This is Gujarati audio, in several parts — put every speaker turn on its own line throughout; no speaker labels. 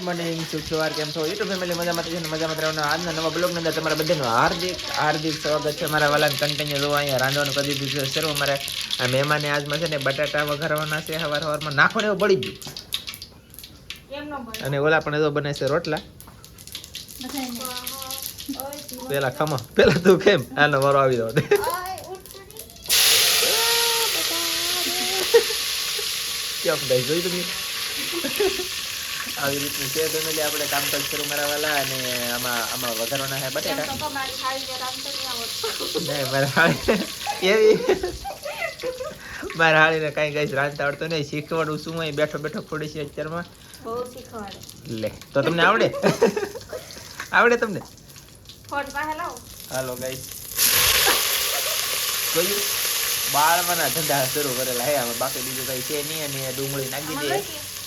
મોર્નિંગ શુભ સવાર કેમ છો યુટ્યુબ ફેમિલી મજામાં છે મજામાં રહેવાનો આજના નવા બ્લોગ ની અંદર તમારા બધાનું હાર્દિક સ્વાગત છે મારા વાલાને કન્ટિન્યુ જોવા અહીંયા રાંધવાનું કરી દીધું છે શરૂ મારે મહેમાને આજમાં છે ને બટાટા વઘારવાના છે સવારમાં નાખો ને એવું બળી ગયું અને ઓલા પણ એવો બને છે રોટલા પેલા ખમા પેલા તું કેમ આનો વારો આવી દો કેમ દઈ જોઈ તમે આવી રીતનું છે ફેમિલી આપણે કામકાજ શરૂ મારા વાલા અને આમાં વઘારવાના છે બટાટા નહીં મારા હાળી એવી મારા હાળીને કાંઈ કઈ રાંધતા આવડતો નહીં શીખવાડું શું અહીં બેઠો બેઠો ખોડી છે અત્યારમાં લે તો તમને આવડે આવડે તમને હાલો ગાઈસ જોયું બાળવાના ધંધા શરૂ કરેલા હે આમાં બાકી બીજું કઈ છે નહીં અને ડુંગળી નાખી દે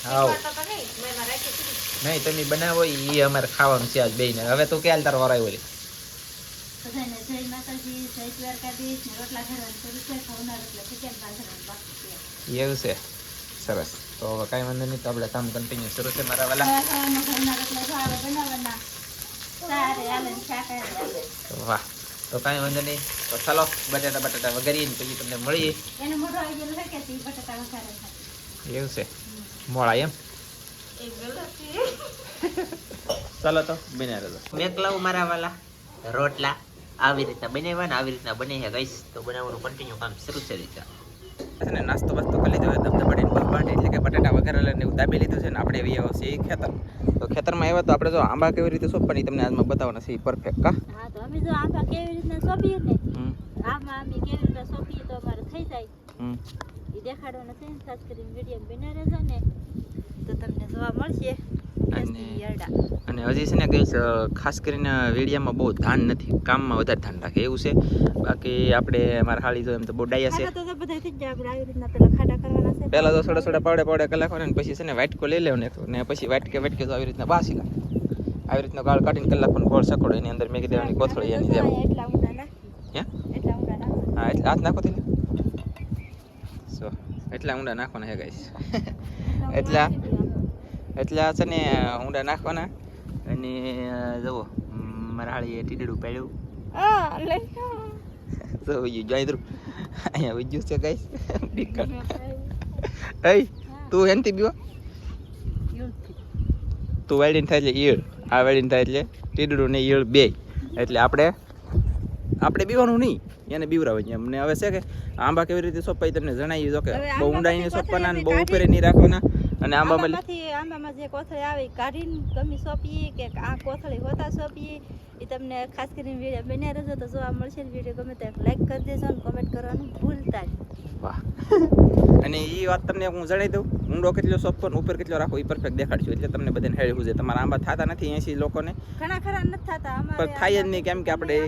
હાવ નહીં તમે બનાવો એ અમારે ખાવાનું છે આજ બેને હવે તું ક્યાં તારો વરાય ઓલી એવું છે સરસ તો હવે કાંઈ વાંધો નહીં તો આપણે કામ કન્ટિન્યુ શરૂ છે મારા વાલા વાહ તો કાંઈ વાંધો નહીં તો ચાલો બટાટા વઘારીએ ને પછી તમને મળીએ એવું છે મોળા એમ ચાલો તો બને રહેજો મેં લાવું મારા વાલા રોટલા આવી રીતના બનાવ્યા ને આવી રીતના બને છે ગઈશ તો બનાવવાનું કન્ટિન્યુ કામ શરૂ છે રીતના અને નાસ્તો બાસ્તો કરી લીધો દબદબાડીને બાંધે એટલે કે બટાટા વઘારેલા ને એવું દાબી લીધું છે ને આપણે એવી છે ખેતર તો ખેતરમાં આવ્યા તો આપણે જો આંબા કેવી રીતે સોંપવાની તમને આજમાં બતાવવાના છે પરફેક્ટ કા
હા તો અમે જો આંબા કેવી રીતના સોંપીએ ને આમાં અમે કેવી રીતના સોંપીએ તો અમારે થઈ જાય એ દેખાડવાના છે ખાસ કરીને વિડીયો બના રહેજો ને તો તમને જોવા મળશે
અને હજી છે ને કઈ ખાસ કરીને વિડીયામાં બહુ ધ્યાન નથી કામમાં વધારે ધ્યાન રાખે એવું છે બાકી આપણે મારા હાળી જો એમ તો બહુ ડાયા છે પહેલા તો થોડા પાવડે કલાક ને પછી છે ને વાટકો લઈ લેવો ને પછી વાટકે તો આવી રીતના બાસી લા આવી રીતના ગાળ કાઢીને કલાક પણ ગોળ સકોડો એની અંદર મેગી દેવાની કોથળી એની જેમ હા એટલે હાથ નાખો થઈ સો એટલા ઊંડા નાખવાના હે ગાઈસ એટલા છે ને ઊંડા નાખવાના અને જુઓ મારા હાળીએ ટીડડું પાડ્યું તો જોઈ અહીંયા વિજ્યું છે ગાઈસ એ તું એનથી બીવા તું વાળીને થાય એટલે ઈયળ આ વાળીને થાય એટલે ટીડડું ને ઈયળ બે એટલે આપણે બીવાનું નહીં એને બીવરાવે અમને હવે છે કે આંબા કેવી રીતે સોંપાય તમને જણાવી દો કે બહુ ઊંડાઈને સોંપવાના ને બહુ ઉપરે નહીં રાખવાના અને
આંબામાં જે કોથળી આવે કાઢીને ગમી સોંપીએ કે આ કોથળી હોતા સોંપીએ એ તમને ખાસ કરીને વિડીયો બન્યા રહેજો તો જોવા મળશે વિડીયો ગમે તો લાઈક કરી દેજો અને કોમેન્ટ કરવાનું ભૂલતા નહીં
વાહ અને એ વાત તમને હું જણાવી દઉં ઊંડો કેટલો સોંપો ને ઉપર કેટલો રાખો એ પરફેક્ટ દેખાડશું એટલે તમને બધાને હેળવું છે તમારા આંબા થતા નથી 80 લોકોને
ઘણા ખરા નથી થતા
પણ થાય જ નહીં કેમ કે આપણે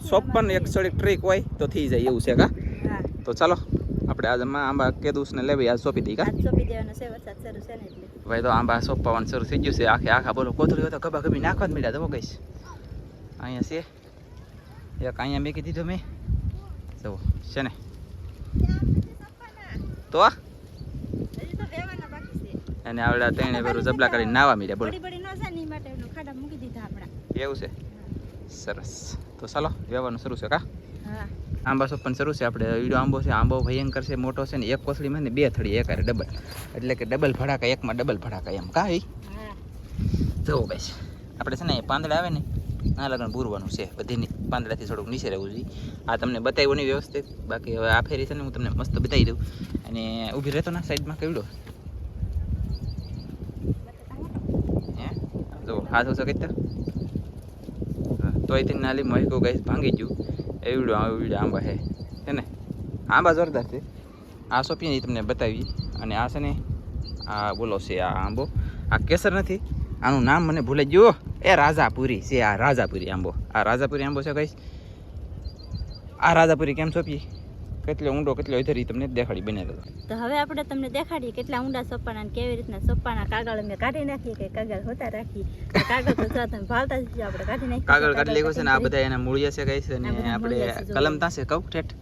સોંપન એક સળિક ટ્રીક હોય તો થઈ જાય એવું છે કા તો ચાલો આપણે આજ આંબા કેદુસ ને લેવી આજ સોંપી દઈ કા
સોંપી દેવાનો છે વરસાદ શરૂ છે ને એટલે
ભાઈ તો આંબા સોંપવાનું શરૂ થઈ ગયું છે આખા બોલો કોથળી તો ગબા ગબી નાખવા જ મળ્યા તો કહીશ અહીંયા છે એક અહીંયા મેકી દીધો મેં જુઓ છે ને તો અને આવડા ત્રણે ભેરું જબલા કરીને નાવા મળ્યા બોલો એવું છે સરસ તો ચાલો વ્યવહારનું શરૂ છે કા આંબા સોંપવાનું શરૂ છે આપણે વીડો આંબો છે આંબો ભયંકર છે મોટો છે ને એક કોથળીમાં ને 2 થળી એક હારે ડબલ એટલે કે ડબલ ભડાકા એકમાં ડબલ ભડાકા એમ કા જવો ગાઈસ આપણે છે ને પાંદડા આવે ને આ લગન પૂરવાનું છે બધીની પાંદડાથી થોડુંક નીચે રહેવું જોઈએ આ તમને બતાવ્યું નહીં વ્યવસ્થિત બાકી હવે આ ફેરી છે ને હું તમને મસ્ત બતાવી દઉં અને ઊભી રહેતો ના સાઈડમાં કેવડો હે જો હાથ ઓછો કહેતા તો અહીંથી નાલી મહિકો ગાઈસ ભાંગી ગયું એવડો આંબા છે ને આંબા જોરદાર છે આ સોંપીને તમને બતાવી અને આ છે ને આ બોલો છે આ આંબો આ કેસર નથી આનું નામ મને ભૂલાઈ ગયું એ રાજાપુરી છે આ રાજાપુરી આંબો છે કહીશ આ રાજાપુરી કેમ સોંપીએ કેટલો ઊંડો કેટલો ઇધરી તમને દેખાડી બને
તો હવે આપણે તમને દેખાડીએ કેટલા ઊંડા સોંપવાના કેવી રીતના સોંપવાના કાગળ અમે કાઢી નાખીએ કે કાગળ હોતા રાખી કાગળ તો તમે ભાલતા જ આપણે કાઢી નાખીએ
કાગળ કાઢી લેવો છે ને આ બધા એના મૂળિયા છે કહીશ અને આપણે કલમ તાસે કહું ઠેઠ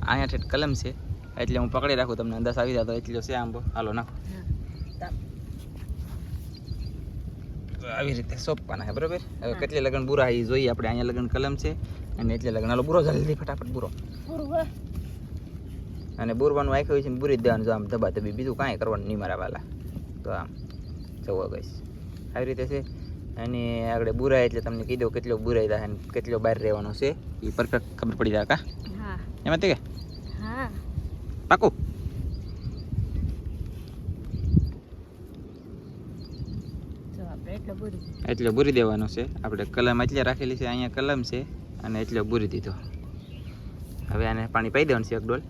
અહીંયા ઠેઠ કલમ છે એટલે હું પકડી રાખું તમને અંદાજ આવી જતો એટલો છે આંબો હાલો નાખો આવી રીતે સોંપવાના છે બરોબર. હવે કેટલી લગન બુરા એ જોઈએ આપણે. અહીંયા લગન કલમ છે અને એટલે લગન હાલો બુરો જલ્દી ફટાફટ બુરો. અને બુરવાનું આખ્યું છે ને બુરી જ દેવાનું. જો આમ ધબા ધબી બીજું કાંઈ કરવાનું નહીં મારા વાલા. તો આમ જવો ગઈશ આવી રીતે છે. અને આગળ બુરાય એટલે તમને કીધું કેટલો બુરાઈ થાય ને કેટલો બહાર રહેવાનો છે એ પરફેક્ટ ખબર પડી જાય કા.
હા
એમાં તે કે
હા
પાકું. એટલે બુરી દેવાનો છે આપણે. કલમ એટલે રાખેલી છે અહીંયા કલમ છે અને એટલે બુરી દીધો. હવે આને પાણી પાઈ દેવાનું છે એક ડોલ.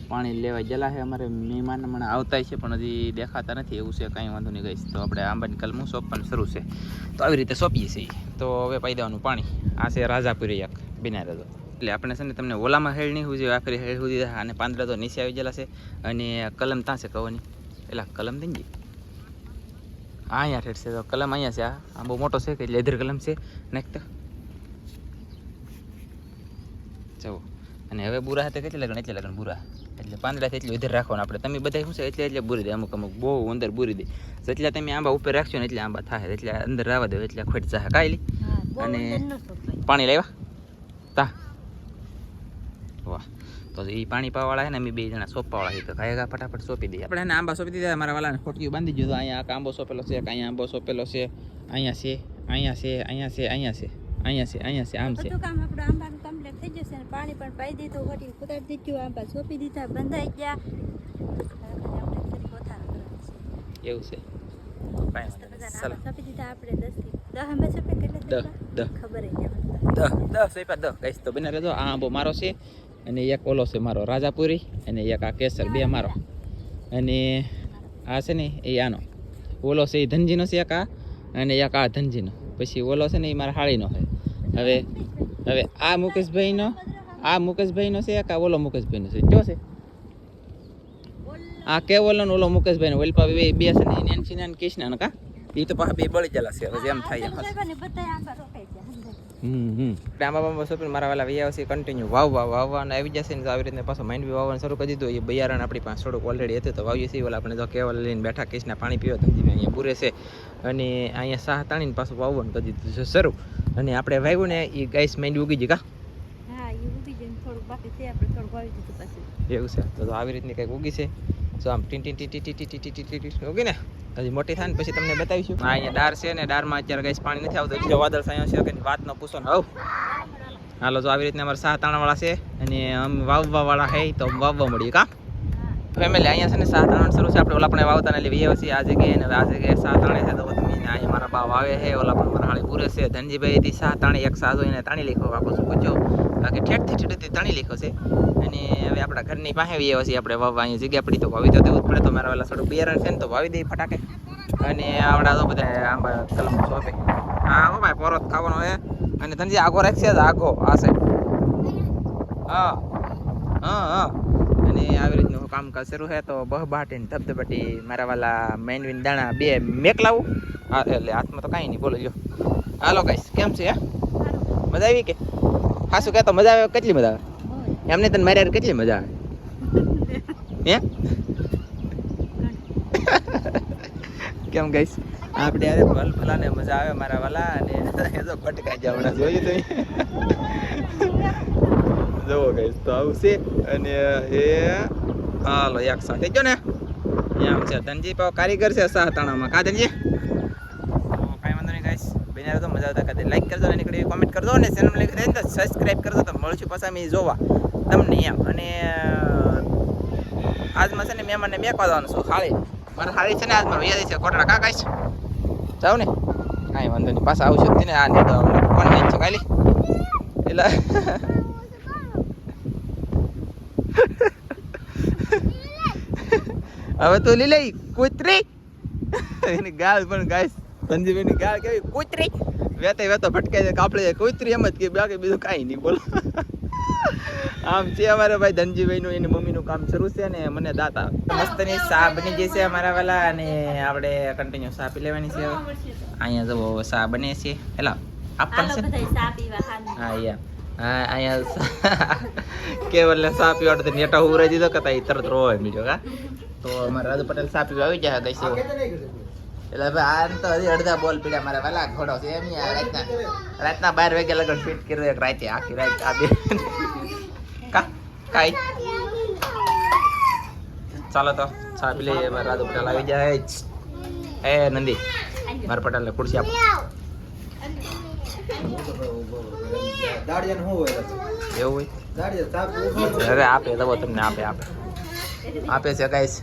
પાણી લેવા ગયેલા છે અમારે મહેમાન હમણાં આવતા છે પણ હજી દેખાતા નથી એવું છે. કાંઈ વાંધો નહીં ગઈશ. તો આપણે આંબાની કલમું સોંપવાનું શરૂ છે. તો આવી રીતે સોંપીએ છીએ. તો હવે પાઈ દેવાનું પાણી. આ છે રાજાપુરી એક બિના રાજો. એટલે આપણે છે ને તમને ઓલામાં હેળ નહીં સુધી આખરી હેળ સુધી અને પાંદડા તો નીચે આવી ગયેલા છે. અને કલમ ત્યાં છે કવાની પેલા કલમ થઈ ગઈ. હા અહીંયા ઠેઠ છે. તો કલમ અહીંયા છે. આ બહુ મોટો છે કે લેધર કલમ છે નાખતા જવો. અને હવે બુરા હતા કેટલે લગન એટલે લગન બુરા એટલે પાંદડાથી એટલું ઇધર રાખવાનું આપણે. તમે બધા શું છે એટલે એટલે બુરી દે. અમુક અમુક બહુ અંદર બુરી દે. જેટલા તમે આંબા ઉપર રાખશો ને એટલે આંબા થાય. એટલે અંદર રહેવા દો એટલે ખોટ જાય કાયલી. અને પાણી લાવ્યા તા વાહ. તો એ પાણી પાવાળા છે ને અમે બે જણા સોંપવાવાળા છે. તો કાંઈ ફટાફટ સોંપી દઈએ આપણે. એને આંબા સોંપી દીધા. મારા વાલાને ખોટકીઓ બાંધી દીધું. અહીંયા આંબો સોંપેલો છે. અહીંયા આંબો સોંપેલો છે. અહીંયા છે અહીંયા છે અહીંયા છે અહીંયા છે અહીંયા છે અહીંયા છે આમ છે.
બધું કામ આપણું આંબાનું કમ્પ્લીટ થઈ જશે ને પાણી પણ પાઈ દીધું. ઘટી ઉતારી દીધું. આંબા સોંપી દીધા. બંધાઈ ગયા.
એવું છે.
સોંપી દીધા આપણે 10 આંબા સોંપે કેટલા ખબર જ
10 કઈશ તો બને રહેજો. આ આંબો મારો છે અને એક ઓલો છે મારો રાજાપુરી અને એક આ કેસર બે મારો. અને આ છે ને એ આનો ઓલો છે એ ધનજીનો છે એક આ અને એક આ ધનજીનો. પછી ઓલો છે ને એ મારા હાળીનો છે. હવે આ મુકેશભાઈનો છે એક આ ઓલો મુકેશભાઈનો છે. કયો છે આ કે ઓલો ઓલો મુકેશભાઈનો ઓલપા બે છે ને નેન્સી ને કૃષ્ણ કા એ તો પાછા બે બળી ગયેલા છે. હવે એમ થાય એમ આંબા સોંપીને મારા વાલા વૈયા છે કન્ટિન્યુ વાવવાને આવી જશે ને. આવી રીતે પાછો માઇન્ડ બી વાવવાનું શરૂ કરી દીધું. એ બિયારણ આપણી પાસે થોડુંક ઓલરેડી હતું તો વાવીએ છીએ. ઓલા આપણે તો કેવલ લઈને બેઠા કૃષ્ણ પાણી પીવા ધમધીમે અહીંયા બુરે છે. અને અહીંયા સાહ તાણીને પાછું વાવવાનું કરી દીધું છે શરૂ. અને આપણે વાવ્યું ને એ ગાઈસ માઇન્ડ ઉગી ગઈ કા. એવું છે. તો આવી રીતની કંઈક ઉગી છે. તો આમ tin tin T T T T ઉગી ને હજી મોટી થાય ને પછી તમને બતાવીશું. હા અહીંયા ડાર છે ને ડારમાં અત્યારે ગાઈસ પાણી નથી આવતું. જો વાદળ સાયો છે કે વાત ન પૂછો ને. હવ હાલો તો આવી રીતના અમારે સાહ તાણાવાળા છે અને અમે વાવવાવાળા છે તો વાવવા મળીએ કા ફેમિલી. અહીંયા છે ને સાહ તાણવાનું શરૂ છે. આપણે ઓલા પણ વાવતા ને લઈએ છીએ આ જગ્યાએ ને આ જગ્યાએ સાહ તાણે છે. તો તમે અહીંયા મારા બા વાવે છે. ઓલા પણ મારા હાળી પૂરે છે. ધનજીભાઈથી સાહ તાણે એક સાહ જોઈને તાણી લીખો આખો શું પૂછ્યો બાકી ઠેઠથી તાણી લીખો છે. અને હવે આપણા ઘરની પાસે આવીએ છીએ આપણે વાવવા. અહીંયા જગ્યા પડી તો વાવી તો દેવું જ પડે. તો મારા વાલા થોડું બિયારણ છે ને તો વાવી દઈએ ફટાકે. અને આવડા તો બધા આંબા કલમ સોંપે. હા હો ભાઈ પોરો ખાવાનો હે. અને ધનજી આગો રાખશે આગો આ સાઈડ. હા હા હા. અને આવી રીતનું કામકાજ શરૂ છે. તો બહબાટી ને ધબધબાટી મારા વાલા મેનવીન દાણા બે મેક લાવું. હા એટલે હાથમાં તો કાંઈ નહીં બોલો જો. હાલો ગાઈસ કેમ છે હે મજા આવી કે ખાસું કહેતો મજા આવે. કેટલી મજા આવે એમને તને મારે કેટલી મજા આવે હે કેમ ગાઈસ આપણે યાર ભલ ભલાને મજા આવે મારા વાલા. અને એ તો ફટકાઈ જાય હમણાં જોયું તમે જુઓ ગાઈસ તો આવું છે. અને એ હાલો એક સાથે જો ને એમ છે. ધનજી પાવ કારીગર છે સાહ તાણામાં કા ધનજી. કાંઈ વાંધો નહીં ગાઈસ બેનાર તો મજા આવતા કદી લાઈક કરજો અને નીકળી કોમેન્ટ કરજો અને ચેનલ ને સબસ્ક્રાઇબ કરજો. તો મળશું પાછા અમે જોવા તમને એમ. અને આજમાં છે ને મહેમાનને મેકવા જવાનું છું હાળી. મારા હાળી છે ને આજમાં વ્યાજ છે કોટડા કા ગાઈસ જાવ ને કાંઈ વાંધો નહીં પાછા આવશું ને. આ નહીં તો કોણ નહીં છે કાલી એટલે હવે તો લીલી કૂતરી એની ગાળ પણ ગાઈસ ધનજીભાઈની ગાળ કેવી કૂતરી વેતો ભટકાઈ જાય કાપડી જાય કૂતરી એમ જ કે બાકી બીજું કાંઈ નહીં બોલો. આમ છે અમારે ભાઈ ધનજીભાઈનું એની મમ્મીનું કામ શરૂ છે ને મને દાતા મસ્તની ચા બની જશે અમારા વાલા. અને આપણે કન્ટિન્યુ ચા પી લેવાની છે. અહીંયા જવો ચા બને છે એલા આપણ છે હા યા હા અહીંયા કેવલ ચા પીવા તો નેટા ઉરાઈ દીધો કે તરત રોવા મળ્યો કા. તો અમારે રાજુ પટેલ ચા પીવા આવી જાય ગઈ છે એટલે હવે આ તો હજી અડધા બોલ પીડ્યા મારા વાલા ઘોડો છે એમ રાતના 12 વાગે લગન ફિટ કરી દે રાતે આખી રાત આ બે કાઈ ચાલો તો ચા પી લઈએ મારા રાજુ પટેલ આવી જાય એ નંદી મારા પટેલ ને ખુરશી આપો એવું હોય હવે આપે તો તમને આપે છે ગાઈસ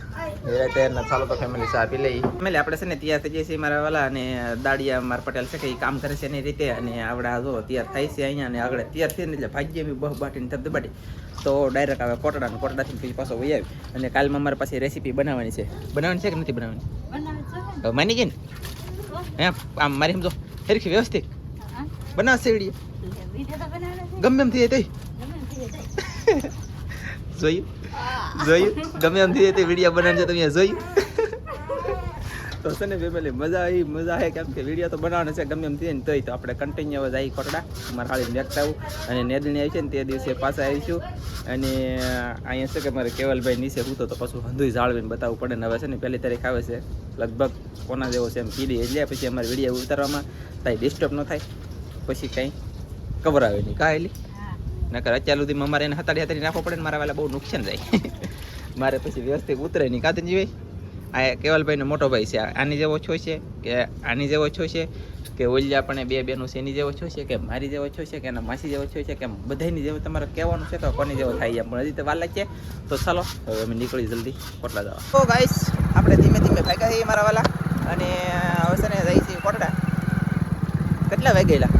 ચાલો તો ફેમિલી ચા પી લઈ ફેમિલી આપણે છે ને તૈયાર થઈ જઈએ છીએ મારા વાલા અને દાડિયા મારા પટેલ છે કે એ કામ કરે છે એની રીતે અને આવડા જો તૈયાર થાય છે અહીંયા અને આગળ તૈયાર થઈને એટલે ભાગ્ય બહુ બાટીને ધબધબાટી તો ડાયરેક્ટ આવે કોટડાથી પછી પાછો વહી આવી અને કાલમાં મારા પાસે રેસીપી બનાવવાની છે કે નથી બનાવવાની માની ગઈ ને હે આમ મારી સમજો સરખી વ્યવસ્થિત બનાવશે વિડીયો ગમે એમ થઈ જાય જોયું ગમે એમ થઈ જાય વિડીયો બનાવજો તમે જોયું તો છે ને ફેમિલી મજા આવે કેમ કે વિડીયો તો બનાવવાનો છે ગમે એમ થઈ ને તોય તો આપણે કન્ટિન્યુ આવી કોટડા મારા હાળી દેખતા આવું અને નેદણી આવી છે ને તે દિવસે પાછા આવીશું અને અહીંયા છે કે મારે કેવલભાઈ નીચે હું તો પાછું હંધુય જાળવીને બતાવવું પડે ને હવે છે ને પહેલી તારીખ આવે છે લગભગ કોના જેવો છે એમ કીધી એટલે પછી અમારે વિડીયો ઉતારવામાં કાંઈ ડિસ્ટર્બ ન થાય પછી કંઈ ખબર આવે નહીં કાંઈ નકર અત્યાર સુધીમાં અમારે એને હતાડી નાખવો પડે ને મારા વાલા બહુ નુકસાન જાય મારે પછી વ્યવસ્થિત ઉતરે નહીં કાંઈ જીવે આ કેવલભાઈનો મોટો ભાઈ છે આની જેવો છો છે કે આની જેવો છો છે કે ઓલિયા પણ બે બેનું છે એની જેવો છો છે કે મારી જેવો છો છે કે એના માસી જેવો છો છે કે બધાની જેવો તમારે કહેવાનું છે કે કોની જેવો થાય એમ પણ હજી તો વાર લાગે તો ચાલો હવે અમે નીકળી જલ્દી કોટડા જવા તો ગાઈસ આપણે ધીમે ધીમે ભાગ્યા છીએ મારા વાલા અને હવે છે ને જઈ છીએ કોટડા કેટલા વાગેલા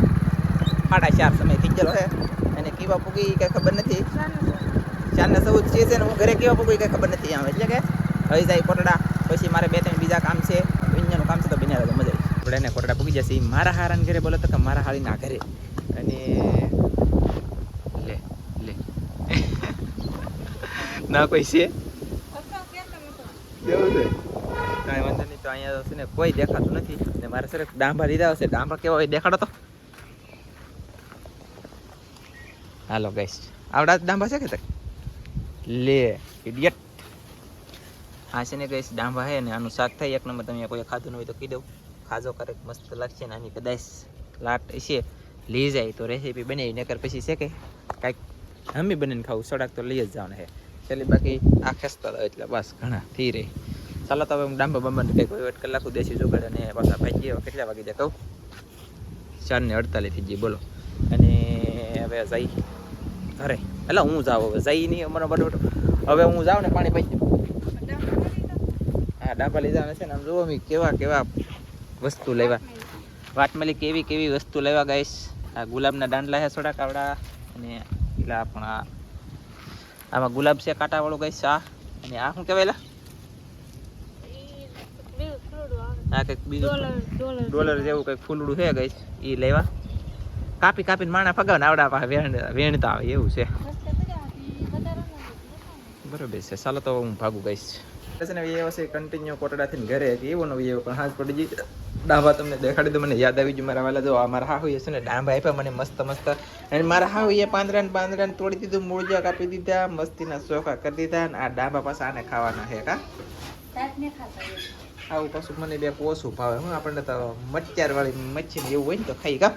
4:30 સમય થઈ ગયેલો છે અને કેવા પૂગી કંઈ ખબર નથી 4:14 છે ને હું ઘરે કેવા પૂગી કંઈ ખબર નથી આમ એટલે કે હવે જાય કોટડા પછી મારે 2-3 બીજા કામ છે વિંજાનું કામ છે તો બન્યા રહે મજા આપણે એને કોટડા પૂગી જશે મારા હારાના ઘરે બોલો તો કે મારા હાળીના ઘરે અને લે ના કોઈ છે કેવું છે કાંઈ વાંધો નહીં તો અહીંયા છે ને કોઈ દેખાતું નથી ને મારે સર ડાંભા લીધા હશે ડાંભા કેવા હોય દેખાડો તો હાલો ગાઈસ આવડા ડાંભા છે કે તક લે ઇડિયટ હા છે ને ગાઈસ ડાંભા હે ને આનું શાક થાય એક નંબર તમે કોઈ ખાધું ન હોય તો કહી દઉં ખાજો કરે મસ્ત લાગશે ને આની કદાચ લાટ છે લઈ જાય તો રેસીપી બનાવી નકર પછી છે કે કાંઈક હમી બનીને ખાવું સડાક તો લઈ જ જવાનું છે ચાલી બાકી આ ખેંચતા હતા એટલે બસ ઘણા થઈ રહી ચાલો તો હવે હું ડાંબા બાંબાને કંઈક વેટ કલાકું દેશી જોગાડ અને પાછા ભાઈ હવે કેટલા વાગી જાય કહું 4:48 થઈ ગઈ બોલો અને હવે જઈ ઘરે એટલે હું જાઉં હવે જઈ નહીં અમારો બરોબર હવે હું જાઉં ને પાણી પી હા ડાંબા લીધા છે ને આમ જોવો કેવા વસ્તુ લેવા વાટમલી કેવી વસ્તુ લેવા ગાઈશ આ ગુલાબના દાંડલા છે થોડાક આવડા અને પેલા પણ આમાં ગુલાબ છે કાંટાવાળું ગાઈશ આ અને આ શું કહેવાય હા કંઈક બીજું ડોલર જેવું કંઈક ફૂલડું છે ગાઈશ એ લેવા કાપીને માણા ફગાવને આવડા પાસે વેણતા આવે એવું છે બરોબર છે ચાલો તો હું ભાગું ગાઈશ છે ને એ વસ્તુ કન્ટિન્યુ કોટડાથી ઘરે હતી એવો નવી એવો પણ હાથ પડી ગઈ ડાંભા તમને દેખાડી દો મને યાદ આવી ગયું મારા વાલા જો મારા હાહુ છે ને ડાંભા આપ્યા મને મસ્ત અને મારા હાહુ એ પાંદડા તોડી દીધું મૂળજા કાપી દીધા મસ્તીના ચોખા કરી દીધા અને આ ડાંભા પાછા આને ખાવાના છે કા આવું પાછું મને બે ઓછું ભાવે હું આપણને તો મચ્ચાર વાળી મચ્છી ને એવું હોય ને તો ખાઈ કા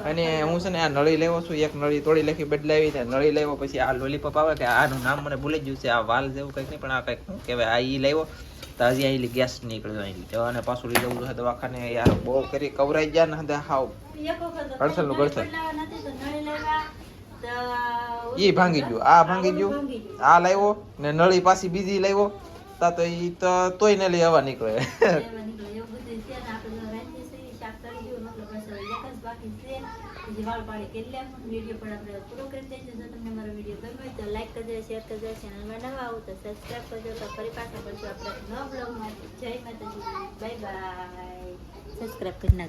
અને હું છે ને આ નળી લેવો છું એક નળી તોડી લખી બદલાવી ને નળી લેવો પછી આ લોલીપોપ આવે કે આનું નામ મને ભૂલી ગયું છે આ વાલ જેવું કંઈક નહીં પણ આ કંઈક શું કહેવાય આ ઈ લેવો તો હજી અહીં ગેસ નીકળ્યો અહીં અને પાછું લઈ જવું છે દવાખાને યાર બહુ કરી કવરાઈ ગયા ને હદા હાવ ગળથલનું ગળથલ એ ભાંગી ગયું આ ભાંગી ગયું આ લાવ્યો ને નળી પાછી બીજી લાવ્યો તા તો ઈ તો તોય ને લઈ આવવા નીકળે વાળ પાડી કેટલા વિડીયો પણ આપણે પૂરો કરી દઈશું જો તમને મારો વિડીયો ગમ્યો તો લાઈક કરજો શેર કરજો ચેનલમાં નવા આવો તો સબસ્ક્રાઈબ કરજો તો ફરી પાછા મળશું આપણે નવા બ્લોગમાં જય માતાજી બાય બાય સબસ્ક્રાઈબ કરી નાખજો